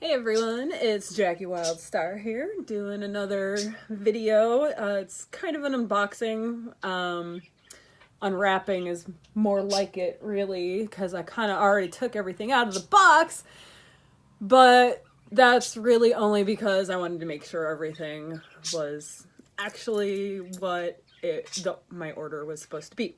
Hey everyone, it's Jackie Wildstar here doing another video. It's kind of an unboxing. Unwrapping is more like it really because I kind of already took everything out of the box, but that's really only because I wanted to make sure everything was actually what my order was supposed to be.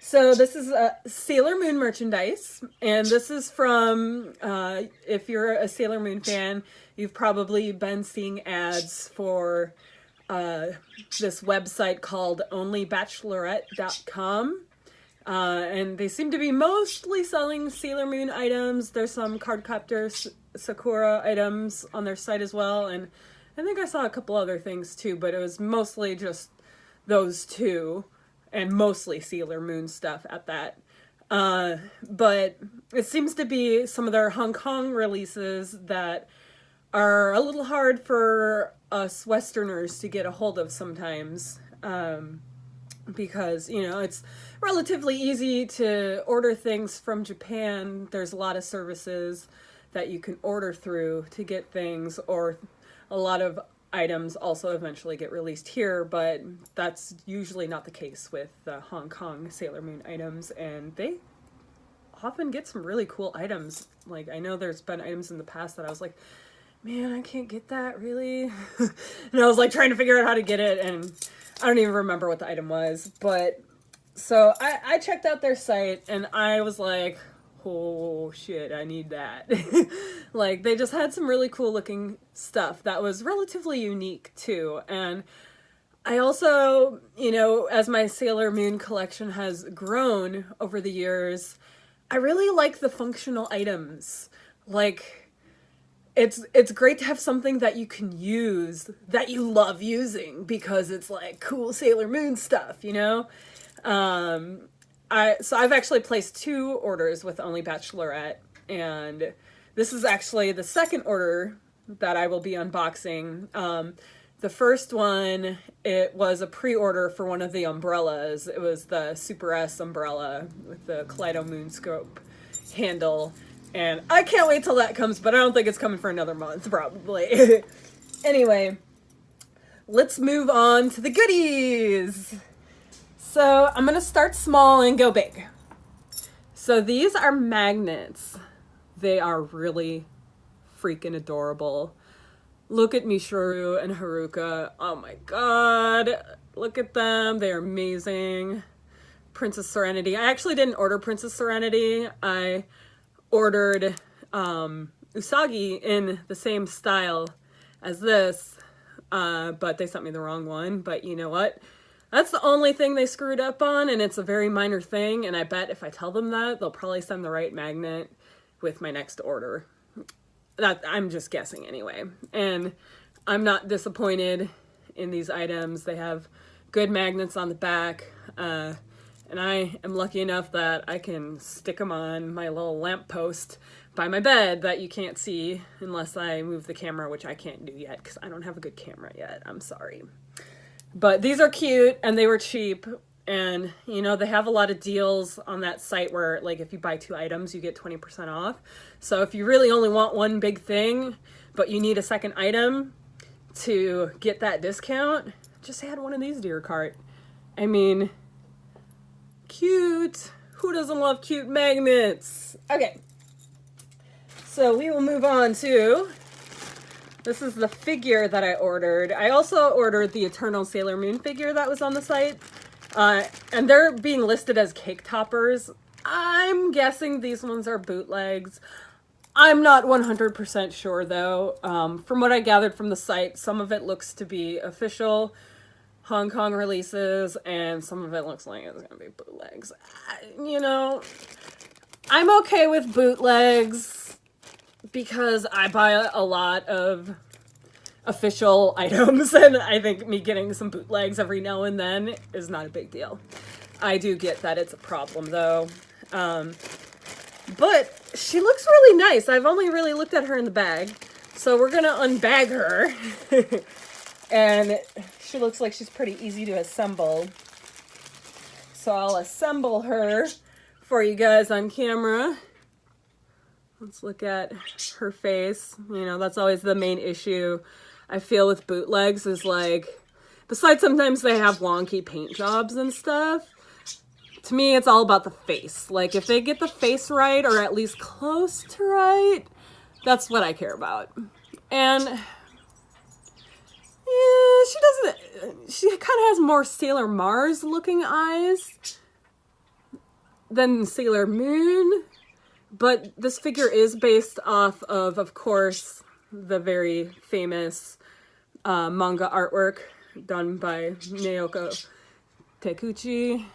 So this is Sailor Moon merchandise, and this is from, if you're a Sailor Moon fan, you've probably been seeing ads for this website called Only Bachelorette.com, and they seem to be mostly selling Sailor Moon items. There's some Cardcaptor Sakura items on their site as well, and I think I saw a couple other things too, but it was mostly just those two. And mostly Sailor Moon stuff at that. But it seems to be some of their Hong Kong releases that are a little hard for us Westerners to get a hold of sometimes. Because, you know, it's relatively easy to order things from Japan. There's a lot of services that you can order through to get things, or a lot of items also eventually get released here, but that's usually not the case with the Hong Kong Sailor Moon items, and they often get some really cool items. Like, I know there's been items in the past that I was like, man, I can't get that, really? And I was like trying to figure out how to get it, and I don't even remember what the item was. But so I checked out their site, and I was like, oh shit, I need that. Like, they just had some really cool looking stuff that was relatively unique too. And I also, you know, as my Sailor Moon collection has grown over the years, I really like the functional items. Like, it's great to have something that you can use that you love using because it's like cool Sailor Moon stuff, you know? So I've actually placed 2 orders with Only Bachelorette, and this is actually the second order that I will be unboxing. The first one, it was a pre-order for one of the umbrellas. It was the Super S umbrella with the Kaleido Moonscope handle, and I can't wait till that comes, but I don't think it's coming for another month, probably. Anyway, let's move on to the goodies. So I'm going to start small and go big. So these are magnets. They are really freaking adorable. Look at Mishuru and Haruka. Oh my god. Look at them. They're amazing. Princess Serenity. I actually didn't order Princess Serenity. I ordered Usagi in the same style as this. But they sent me the wrong one. But you know what? That's the only thing they screwed up on, and it's a very minor thing, and I bet if I tell them that, they'll probably send the right magnet with my next order. I'm just guessing anyway. And I'm not disappointed in these items. They have good magnets on the back, and I am lucky enough that I can stick them on my little lamppost by my bed that you can't see unless I move the camera, which I can't do yet because I don't have a good camera yet. I'm sorry. But these are cute, and they were cheap, and, you know, they have a lot of deals on that site where, like, if you buy 2 items, you get 20% off. So if you really only want one big thing, but you need a second item to get that discount, just add one of these to your cart. I mean, cute. Who doesn't love cute magnets? Okay. So we will move on to... This is the figure that I ordered. I also ordered the Eternal Sailor Moon figure that was on the site. And they're being listed as cake toppers. I'm guessing these ones are bootlegs. I'm not 100% sure though. From what I gathered from the site, some of it looks to be official Hong Kong releases, and some of it looks like it's going to be bootlegs. You know, I'm okay with bootlegs because I buy a lot of official items, and I think me getting some bootlegs every now and then is not a big deal. I do get that it's a problem, though. But she looks really nice. I've only really looked at her in the bag, so we're gonna unbag her. And she looks like she's pretty easy to assemble. So I'll assemble her for you guys on camera. Let's look at her face. You know, that's always the main issue I feel with bootlegs is like, besides sometimes they have wonky paint jobs and stuff, to me it's all about the face. Like if they get the face right or at least close to right, that's what I care about. And yeah, she kind of has more Sailor Mars looking eyes than Sailor Moon. But this figure is based off of course, the very famous manga artwork done by Naoko Takeuchi.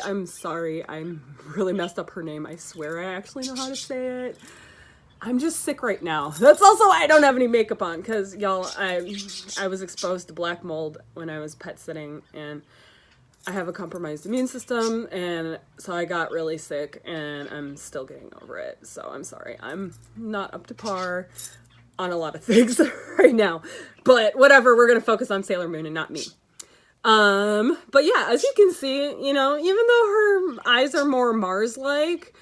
I'm sorry, I'm really messed up her name. I swear I actually know how to say it. I'm just sick right now. That's also why I don't have any makeup on, because y'all, I was exposed to black mold when I was pet sitting, and I have a compromised immune system, and so I got really sick, and I'm still getting over it. So I'm sorry. I'm not up to par on a lot of things right now. But whatever, we're going to focus on Sailor Moon and not me. But yeah, as you can see, you know, even though her eyes are more Mars-like,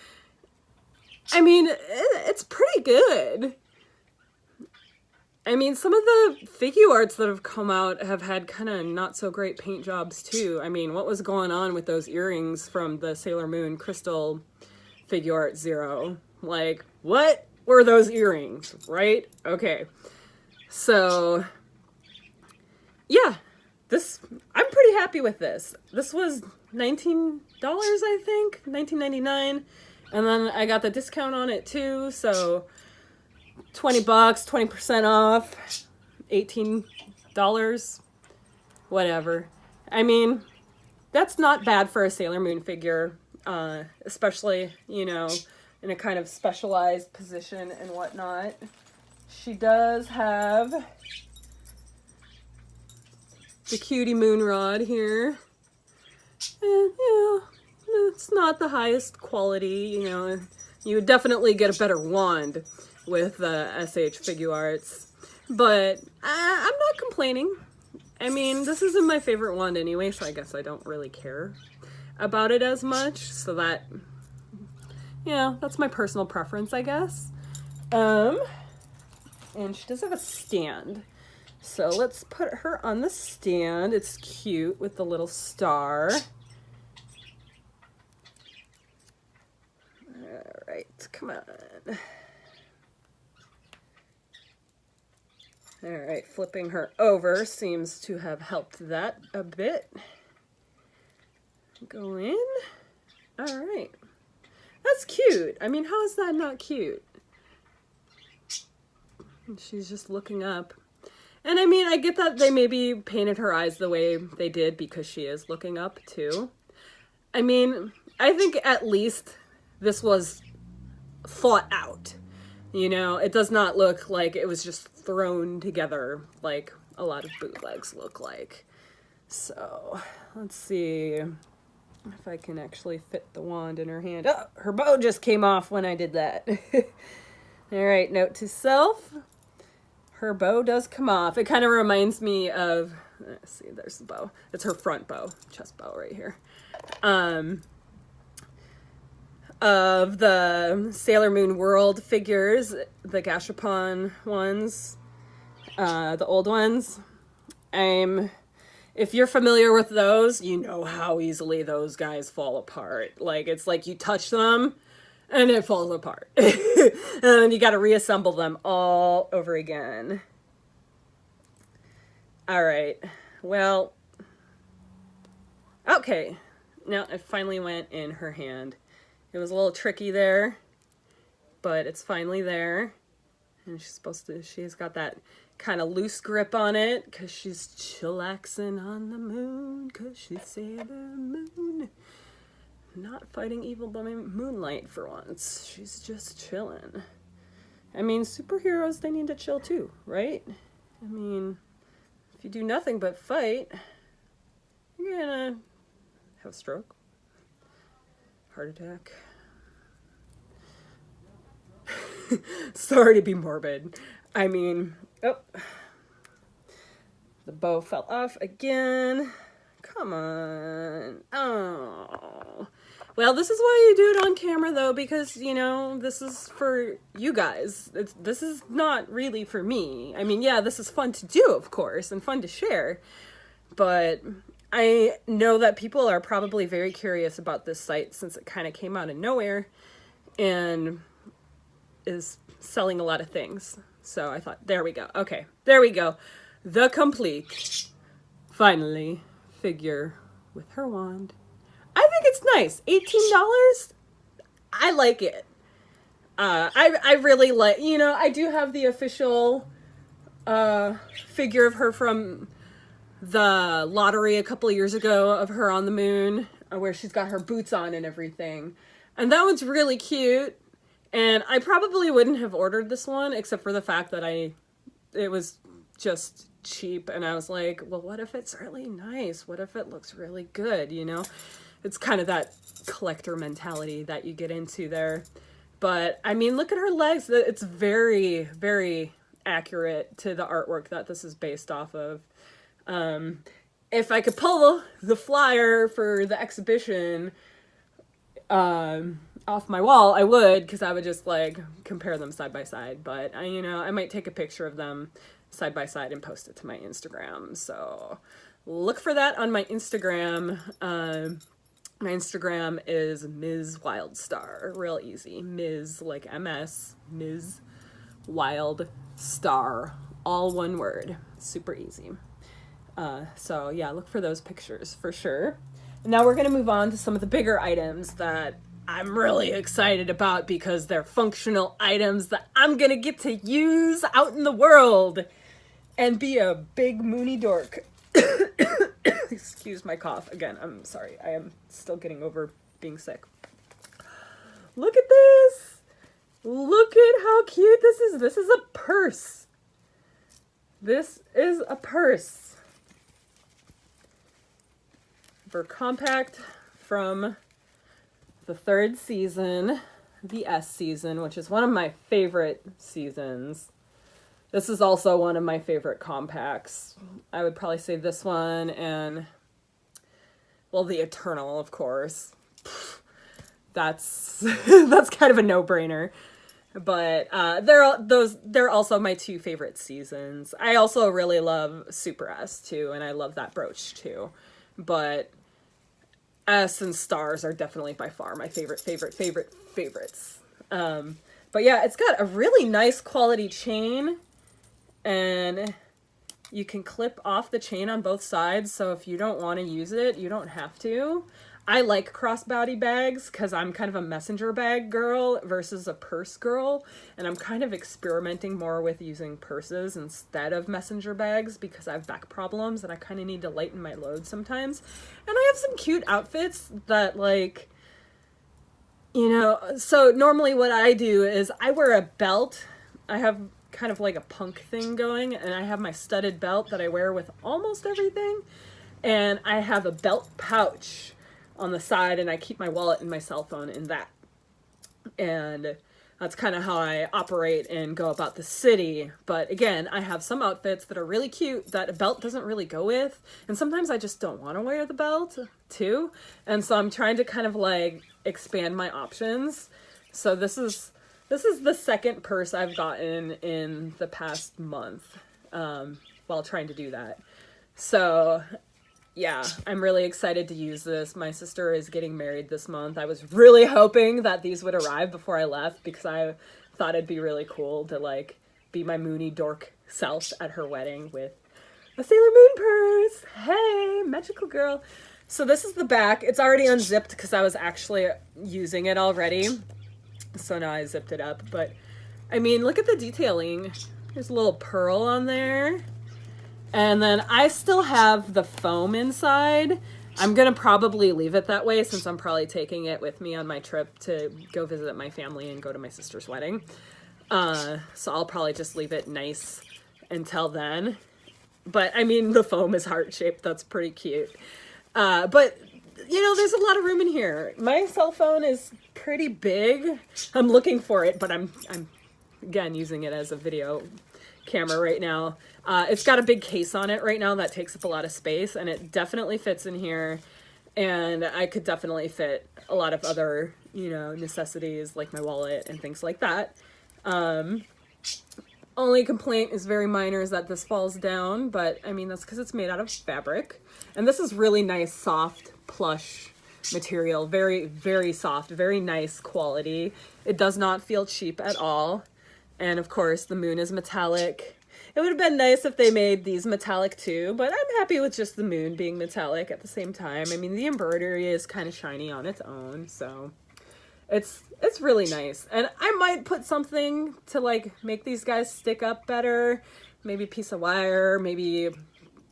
I mean, it's pretty good. I mean, some of the figure arts that have come out have had kind of not so great paint jobs too. I mean, what was going on with those earrings from the Sailor Moon Crystal figure art Zero? Like, what were those earrings, right? Okay. So, yeah, I'm pretty happy with this. This was $19, I think, $19.99. And then I got the discount on it too, so $20, 20% off, $18, whatever. I mean, that's not bad for a Sailor Moon figure, especially, you know, in a kind of specialized position and whatnot. She does have the cutie moon rod here. And, you know, it's not the highest quality, you know. You would definitely get a better wand with the SH Figure Arts. But I'm not complaining. I mean, this isn't my favorite wand anyway, so I guess I don't really care about it as much. So that, yeah, that's my personal preference, I guess. And she does have a stand. So let's put her on the stand. It's cute with the little star. All right, come on. All right, flipping her over seems to have helped that a bit. Go in. All right. That's cute. I mean, how is that not cute? She's just looking up. And I mean, I get that they maybe painted her eyes the way they did because she is looking up too. I mean, I think at least this was thought out. You know, it does not look like it was just thrown together like a lot of bootlegs look like. So, let's see if I can actually fit the wand in her hand. Oh, her bow just came off when I did that. All right, note to self. Her bow does come off. It kind of reminds me of, let's see, there's the bow. It's her front bow, chest bow right here. Of the Sailor Moon World figures, the Gashapon ones, the old ones. If you're familiar with those, you know how easily those guys fall apart. Like, it's like you touch them and it falls apart. And you got to reassemble them all over again. All right. Well, okay. Now it finally went in her hand. It was a little tricky there, but it's finally there. And she's got that kind of loose grip on it because she's chillaxing on the moon because she's Sailor Moon. Not fighting evil by moonlight for once. She's just chilling. I mean, superheroes, they need to chill too, right? I mean, if you do nothing but fight, you're gonna have a stroke. Heart attack. Sorry to be morbid. I mean, oh, the bow fell off again. Come on. Oh. Well, this is why you do it on camera, though, because, you know, this is for you guys. This is not really for me. I mean, yeah, this is fun to do, of course, and fun to share. But I know that people are probably very curious about this site since it kind of came out of nowhere and is selling a lot of things. So I thought, there we go. Okay, there we go. The complete, finally, figure with her wand. I think it's nice. $18? I like it. I really like, you know, I do have the official figure of her from the lottery a couple of years ago of her on the moon, where she's got her boots on and everything. And that one's really cute. And I probably wouldn't have ordered this one except for the fact that it was just cheap. And I was like, well, what if it's really nice? What if it looks really good, you know? It's kind of that collector mentality that you get into there. But, I mean, look at her legs. It's very, very accurate to the artwork that this is based off of. If I could pull the flyer for the exhibition off my wall, I would, because I would just, like, compare them side by side. But, you know, I might take a picture of them side by side and post it to my Instagram. So, look for that on my Instagram. My Instagram is Ms. Wildstar. Real easy. Ms. like MS. Ms. Wildstar. All one word. Super easy. So yeah, look for those pictures for sure. And now we're going to move on to some of the bigger items that I'm really excited about because they're functional items that I'm going to get to use out in the world and be a big Moonie dork. Excuse my cough. Again, I'm sorry. I am still getting over being sick. Look at this. Look at how cute this is. This is a purse. This is a purse. For compact from the 3rd season, the S season, which is one of my favorite seasons. This is also one of my favorite compacts. I would probably say this one and, well, the Eternal, of course. That's that's kind of a no-brainer. But they're also my 2 favorite seasons. I also really love Super S too, and I love that brooch too. But S and Stars are definitely by far my favorites. But yeah, it's got a really nice quality chain. And you can clip off the chain on both sides, so if you don't want to use it, you don't have to. I like crossbody bags because I'm kind of a messenger bag girl versus a purse girl, and I'm kind of experimenting more with using purses instead of messenger bags because I have back problems and I kind of need to lighten my load sometimes. And I have some cute outfits that, like, you know, so normally what I do is I wear a belt. I have kind of like a punk thing going, and I have my studded belt that I wear with almost everything, and I have a belt pouch on the side, and I keep my wallet and my cell phone in that. And that's kind of how I operate and go about the city. But again, I have some outfits that are really cute that a belt doesn't really go with, and sometimes I just don't want to wear the belt too, and so I'm trying to kind of like expand my options. So this is the 2nd purse I've gotten in the past month while trying to do that. So yeah, I'm really excited to use this. My sister is getting married this month. I was really hoping that these would arrive before I left because I thought it'd be really cool to like be my Moonie dork self at her wedding with a Sailor Moon purse. Hey, magical girl. So this is the back. It's already unzipped because I was actually using it already. So now I zipped it up, but I mean, look at the detailing. There's a little pearl on there. And then I still have the foam inside. I'm going to probably leave it that way since I'm probably taking it with me on my trip to go visit my family and go to my sister's wedding. So I'll probably just leave it nice until then. But I mean, the foam is heart-shaped. That's pretty cute. But you know, there's a lot of room in here. My cell phone is pretty big. I'm looking for it, but I'm again using it as a video camera right now. It's got a big case on it right now that takes up a lot of space, and it definitely fits in here. And I could definitely fit a lot of other, you know, necessities like my wallet and things like that. Only complaint is very minor is that this falls down, but I mean, that's because it's made out of fabric. And this is really nice, soft, plush material. Very, very soft, very nice quality. It does not feel cheap at all. And of course, the moon is metallic. It would have been nice if they made these metallic too, but I'm happy with just the moon being metallic at the same time. I mean, the embroidery is kind of shiny on its own, so it's really nice. And I might put something to like make these guys stick up better. Maybe a piece of wire, maybe a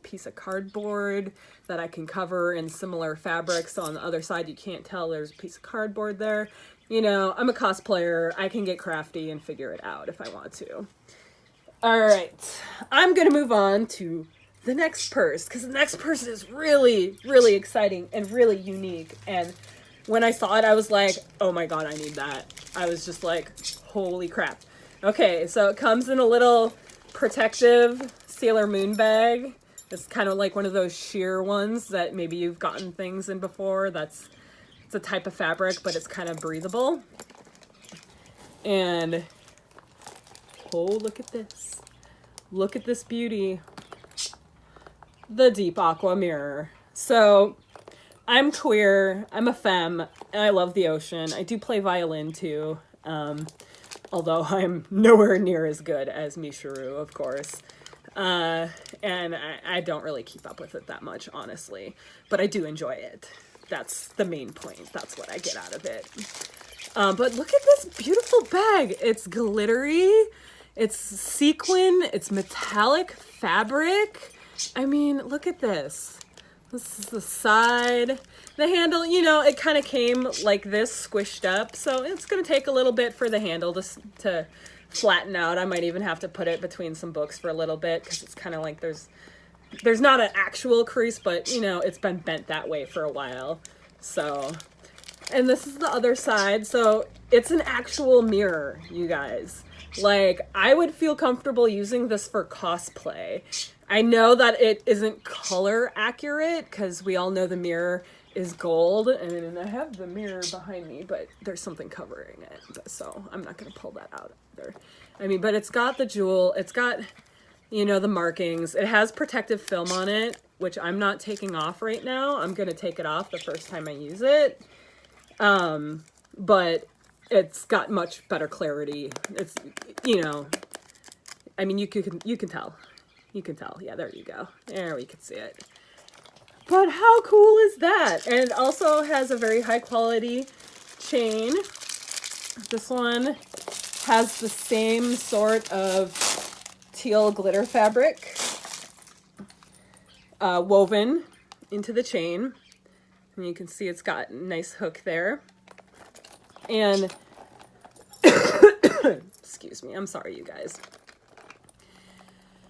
piece of cardboard that I can cover in similar fabrics. So on the other side, you can't tell there's a piece of cardboard there. You know, I'm a cosplayer. I can get crafty and figure it out if I want to. All right, I'm going to move on to the next purse because the next purse is really, really exciting and really unique. And when I saw it, I was like, oh my God, I need that. I was just like, holy crap. Okay, so it comes in a little protective Sailor Moon bag. It's kind of like one of those sheer ones that maybe you've gotten things in before. It's a type of fabric, but it's kind of breathable. And oh, look at this. Look at this beauty. The deep aqua mirror. So I'm queer, I'm a femme, and I love the ocean. I do play violin too, although I'm nowhere near as good as Michiru, of course. And I don't really keep up with it that much, honestly. But I do enjoy it. That's the main point. That's what I get out of it. But look at this beautiful bag. It's glittery. It's sequin. It's metallic fabric. I mean, look at this. This is the side. The handle, you know, it kind of came like this, squished up. So it's going to take a little bit for the handle to flatten out. I might even have to put it between some books for a little bit because it's kind of like there's not an actual crease, but, you know, it's been bent that way for a while. So, and this is the other side. So it's an actual mirror, you guys. Like, I would feel comfortable using this for cosplay. I know that it isn't color accurate because we all know the mirror is gold, and I have the mirror behind me, but there's something covering it, so I'm not going to pull that out either. I mean, but it's got the jewel, it's got, you know, the markings. It has protective film on it, which I'm not taking off right now. I'm going to take it off the first time I use it. But it's got much better clarity. It's, you know, I mean, you can tell. You can tell. Yeah, there you go. There we can see it. But how cool is that? And it also has a very high quality chain. This one has the same sort of teal glitter fabric woven into the chain. And you can see it's got a nice hook there. And, excuse me, I'm sorry, you guys.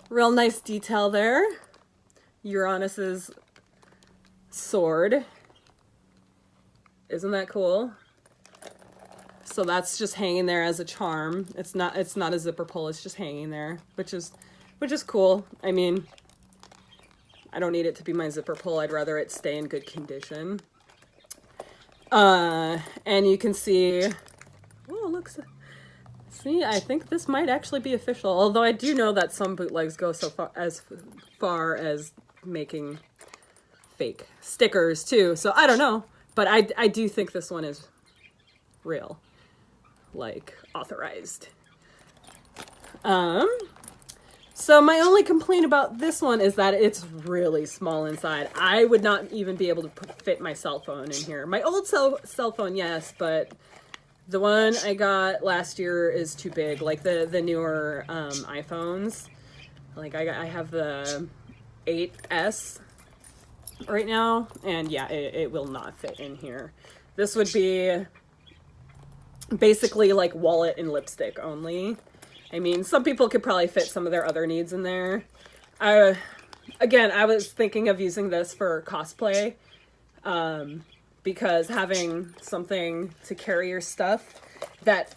Real nice detail there. Uranus's sword. Isn't that cool? So that's just hanging there as a charm. It's not a zipper pull, it's just hanging there, which is cool. I mean, I don't need it to be my zipper pull. I'd rather it stay in good condition. And you can see, oh, looks, see, I think this might actually be official, although I do know that some bootlegs go so far as making fake stickers too, so I don't know, but I do think this one is real, like authorized. So my only complaint about this one is that it's really small inside. I would not even be able to fit my cell phone in here. My old cell phone, yes, but the one I got last year is too big. Like the newer iPhones. Like I have the 8S right now, and yeah, it will not fit in here. This would be basically like wallet and lipstick only. I mean, some people could probably fit some of their other needs in there. Again, I was thinking of using this for cosplay, because having something to carry your stuff that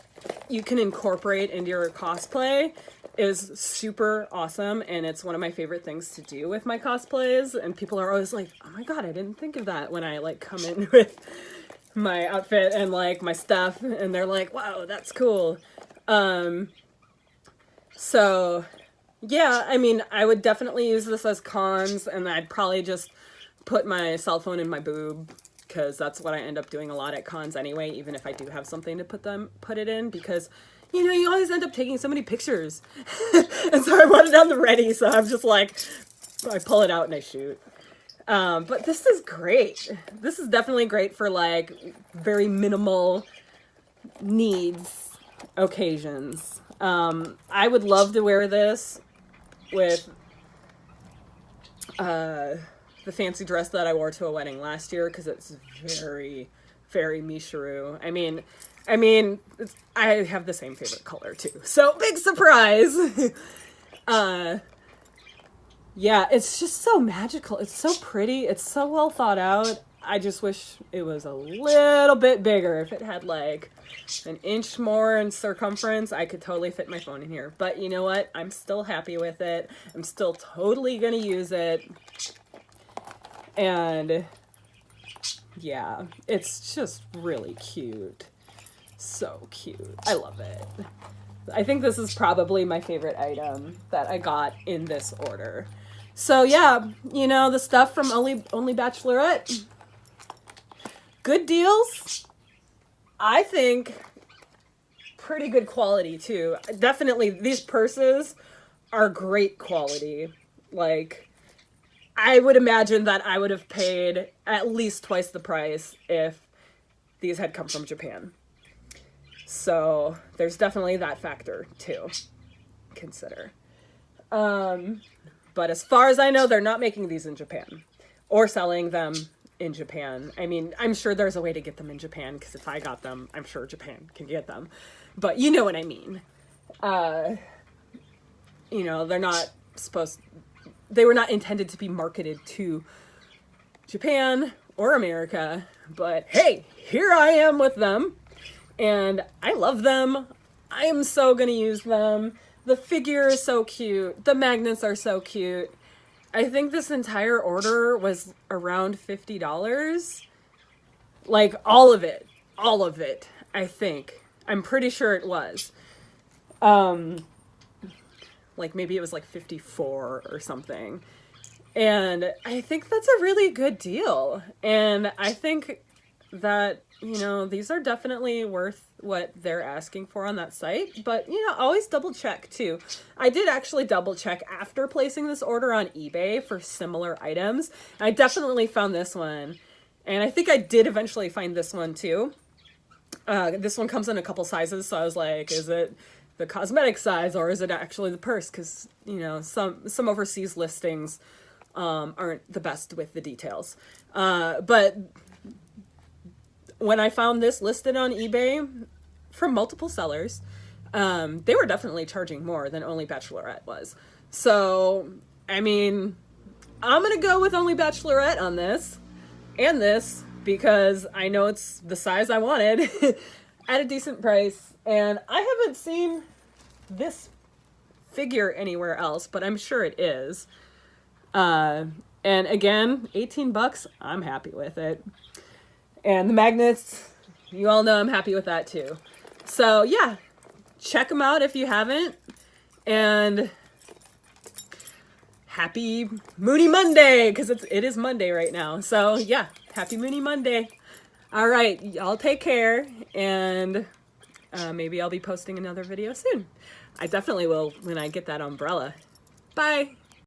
you can incorporate into your cosplay is super awesome, and it's one of my favorite things to do with my cosplays. And people are always like, oh my god, I didn't think of that when I like come in with my outfit and like my stuff, and they're like, wow, that's cool. So yeah, I mean, I would definitely use this as cons, and I'd probably just put my cell phone in my boob, because that's what I end up doing a lot at cons anyway, even if I do have something to put it in, because, you know, you always end up taking so many pictures. And so I want it on the ready, so I'm just like, I pull it out and I shoot. But this is great. This is definitely great for like very minimal needs occasions. I would love to wear this with the fancy dress that I wore to a wedding last year, because it's very, very Michiru. I mean, I have the same favorite color too. So big surprise. Yeah, it's just so magical. It's so pretty. It's so well thought out. I just wish it was a little bit bigger. If it had like an inch more in circumference, I could totally fit my phone in here. But you know what? I'm still happy with it. I'm still totally gonna use it. And yeah, it's just really cute. So cute. I love it. I think this is probably my favorite item that I got in this order. So yeah, you know, the stuff from Only Bachelorette, good deals. I think pretty good quality too. Definitely, these purses are great quality. Like, I would imagine that I would have paid at least twice the price if these had come from Japan. So there's definitely that factor to consider. But as far as I know, they're not making these in Japan or selling them in Japan. I mean, I'm sure there's a way to get them in Japan, because if I got them, I'm sure Japan can get them. But you know what I mean. You know, they were not intended to be marketed to Japan or America. But hey, here I am with them. And I love them. I am so gonna use them. The figure is so cute. The magnets are so cute. I think this entire order was around $50. Like, all of it, I think. I'm pretty sure it was. Like, maybe it was like 54 or something. And I think that's a really good deal. And I think that, you know, these are definitely worth what they're asking for on that site. But, you know, always double check too. I did actually double check after placing this order on eBay for similar items. I definitely found this one. And I think I did eventually find this one too. This one comes in a couple sizes, so I was like, is it the cosmetic size or is it actually the purse? Because, you know, some overseas listings aren't the best with the details. But when I found this listed on eBay from multiple sellers, they were definitely charging more than Only Bachelorette was. So, I mean, I'm going to go with Only Bachelorette on this and this, because I know it's the size I wanted at a decent price. And I haven't seen this figure anywhere else, but I'm sure it is. And again, $18, I'm happy with it. And the magnets, you all know I'm happy with that too. So yeah, check them out if you haven't. And happy Moonie Monday, because it is Monday right now. So yeah, happy Moonie Monday. All right, y'all take care, and maybe I'll be posting another video soon. I definitely will when I get that umbrella. Bye.